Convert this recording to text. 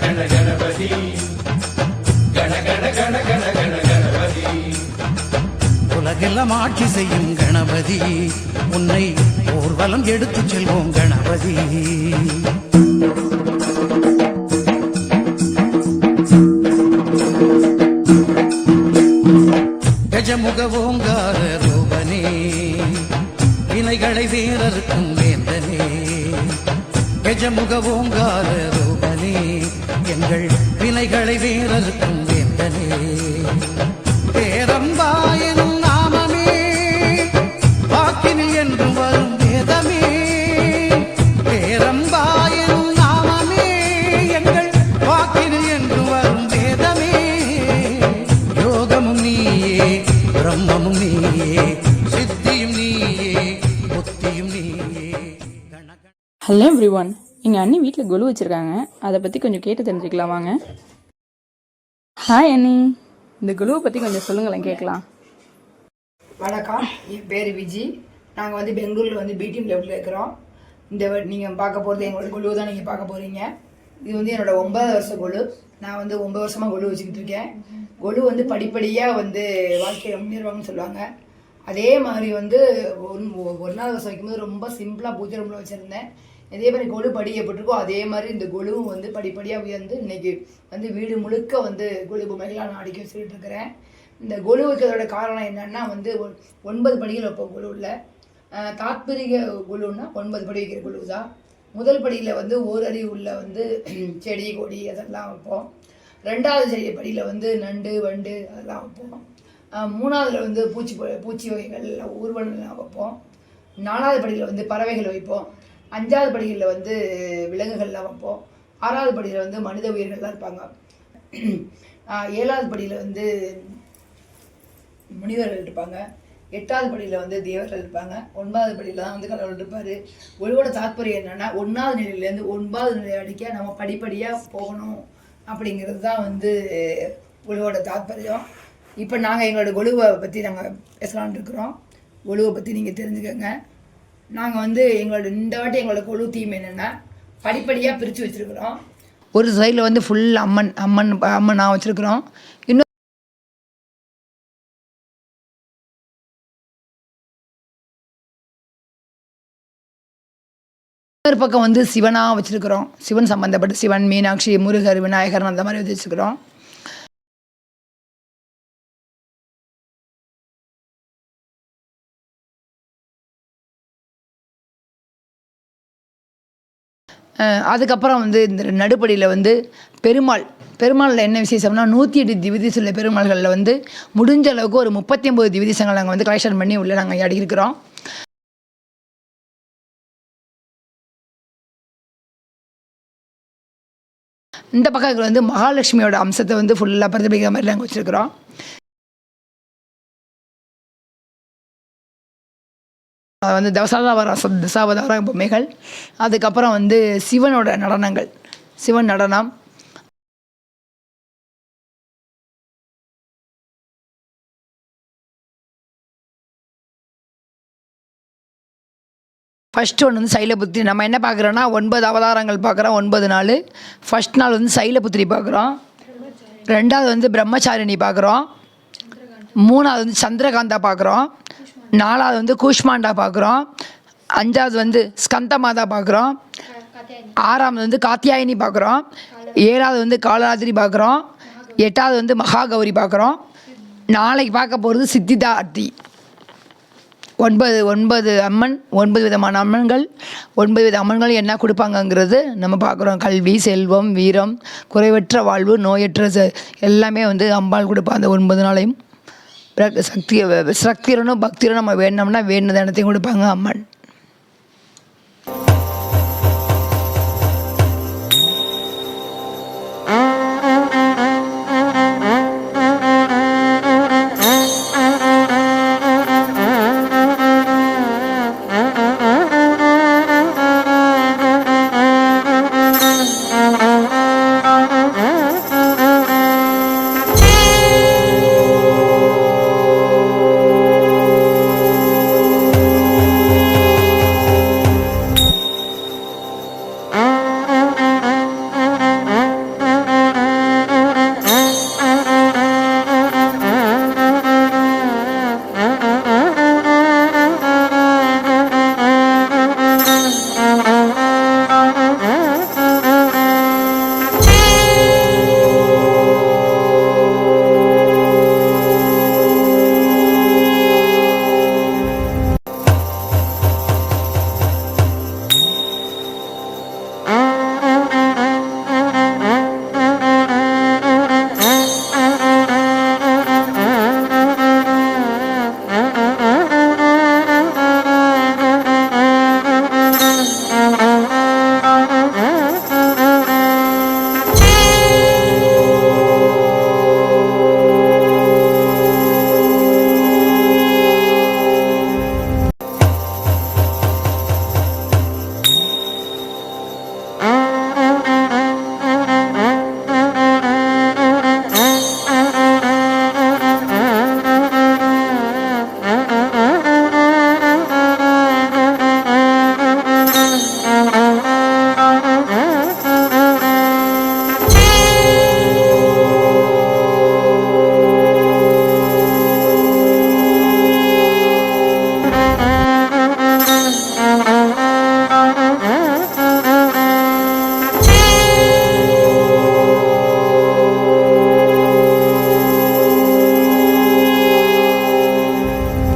கண கணபதி கண கண கண கண கண கணபதி. உலகெல்லாம் ஆட்சி செய்யும் கணபதி, உன்னை ஊர்வலம் எடுத்துச் செல்வோம் கணபதி. கஜமுக ஓங்கார ரூபனே, வினைகளை வீரருக்கும் வேந்தனே. கஜமுக ஓங்கார ரூபனே, எங்கள் வினைகளை வீரருக்கும் வேந்தனே. பேரம்பாயனும் நாமமே வாக்கினில் என்றும் வரும் வேதமே. பேரம்பாயனும் நாமமே எங்கள் வாக்கினில் என்றும் வரும் வேதமே. யோகமும் நீயே, பிரம்மமும் நீயே, சித்தியும் நீயே, புத்தியும் நீயே. ஹலோ எவ்ரிவன், எங்கள் அண்ணி வீட்டில் கொலு வச்சுருக்காங்க. அதை பற்றி கொஞ்சம் கேட்டு தெரிஞ்சுக்கலாம் வாங்க. ஹாய் அண்ணி, இந்த குழுவை பற்றி கொஞ்சம் சொல்லுங்களேன் கேட்கலாம். வணக்கம், என் பேர் விஜி. நாங்கள் வந்து பெங்களூரில் வந்து பிடிஎம் லெவலில் இருக்கிறோம். இந்த நீங்கள் பார்க்க போகிறது எங்களோட குழு தான் நீங்கள் பார்க்க போகிறீங்க. இது வந்து என்னோடய 9வது வருஷ குழு. நான் வந்து 9 வருஷமாக குழு வச்சுக்கிட்டு இருக்கேன். குழு வந்து படிப்படியாக வந்து வாழ்க்கையில் முன்னேறுவாங்கன்னு சொல்லுவாங்க. அதே மாதிரி வந்து 1வது வருஷம் வைக்கும்போது ரொம்ப சிம்பிளாக பூஜை ரூமில் வச்சுருந்தேன். இதே மாதிரி கொலு படிக்கப்பட்டிருக்கோ அதே மாதிரி இந்த கொலுவும் வந்து படிப்படியாக உயர்ந்து இன்னைக்கு வந்து வீடு முழுக்க வந்து கொலு பொம்மைகளாக நான் அடுக்கி வச்சுக்கிட்டு இருக்கிறேன். இந்த கொலு வைக்கிறதோட காரணம் என்னென்னா வந்து 9 படிகள் வைப்போம் கொலுவில். தாத்பரிக கொலுன்னா 9 படி வைக்கிற கொலு தான். முதல் படியில் வந்து 1 அடி உள்ள வந்து செடி கொடி அதெல்லாம் வைப்போம். 2வது படியில் வந்து நண்டு வண்டு அதெல்லாம் வைப்போம். 3வதுல வந்து பூச்சி வகைகள் ஊர்வனெல்லாம் வைப்போம். 4வது படியில் வந்து பறவைகள் வைப்போம். 5வது படிகளில் வந்து விலங்குகள்லாம் வைப்போம். 6வது படியில் வந்து மனித உயிர்கள்லாம் இருப்பாங்க. 7வது படியில் வந்து முனிவர்கள் இருப்பாங்க. 8வது படியில் வந்து தேவர்கள் இருப்பாங்க. 9வது படியில் தான் வந்து கடவுள் இருப்பார். ஒழுவோட தாற்பயம் என்னென்னா 1வது நிலையிலேருந்து 9வது நிலை அடிக்க நம்ம படிப்படியாக போகணும் அப்படிங்கிறது தான் வந்து ஒழுவோட தாற்பயம். இப்போ நாங்கள் எங்களோட கொலுவை பற்றி நாங்கள் பேசலான்னு இருக்கிறோம். கொலுவை பற்றி நீங்கள் தெரிஞ்சுக்கோங்க. நாங்கள் வந்து இந்த வாட்டி எங்களோட கொலு தீம் என்னென்னா படிப்படியாக பிரித்து வச்சுருக்குறோம். ஒரு சைடில் வந்து ஃபுல் அம்மனாக வச்சுருக்குறோம். இன்னொரு பக்கம் வந்து சிவனாக வச்சுருக்குறோம். சிவன் சம்மந்தப்பட்ட சிவன், மீனாட்சி, முருகர், விநாயகர் அந்த மாதிரி வச்சுருக்குறோம். அதுக்கப்புறம் வந்து இந்த நடுப்படியில் வந்து பெருமாளில் என்ன விசேஷம்னா 108 திவ்ய சொல்ல பெருமாள்களில் வந்து முடிஞ்ச அளவுக்கு ஒரு 39 திவ்யதேசங்கள் நாங்கள் வந்து கலெக்ஷன் பண்ணி உள்ள நாங்கள் அடிக்கிறோம். இந்த பக்கம் வந்து மகாலட்சுமியோட அம்சத்தை வந்து ஃபுல்லாக பிரதிபலிக்கிற மாதிரி நாங்கள் வச்சுருக்கிறோம். வந்து தசாவதார பொம்மைகள். அதுக்கப்புறம் வந்து சிவனோட நடனங்கள், சிவன் நடனம். ஃபஸ்ட்டு ஒன்று வந்து சைலபுத்திரி. நம்ம என்ன பார்க்குறோன்னா 9 அவதாரங்கள் பார்க்குறோம். 9 நாள். ஃபஸ்ட் நாள் வந்து சைலபுத்திரி பார்க்குறோம். 2வது வந்து பிரம்மச்சாரிணி பார்க்குறோம். 3வது வந்து சந்திரகாந்தா பார்க்குறோம். 4வது வந்து கூஷ்மாண்டா பார்க்குறோம். 5வது வந்து ஸ்கந்தமாதா பார்க்குறோம். 6வது வந்து காத்தியாயினி பார்க்குறோம். 7வது வந்து காலராத்திரி பார்க்குறோம். 8வது வந்து மகாகௌரி பார்க்குறோம். நாளைக்கு பார்க்க போகிறது சித்திதார்த்தி. 9 அம்மன், 9 விதமான அம்மன்கள். 9 வித அம்மன்கள் என்ன கொடுப்பாங்கங்கிறது நம்ம பார்க்குறோம். கல்வி, செல்வம், வீரம், குறைவற்ற வாழ்வு, நோயற்ற எல்லாமே வந்து அம்பாள் கொடுப்பா. அந்த 9 நாளையும் சக்திரனும் பக்திரனும் நம்ம வேணும்னா வேணுனது இடத்தையும் கொடுப்பாங்க அம்மன்.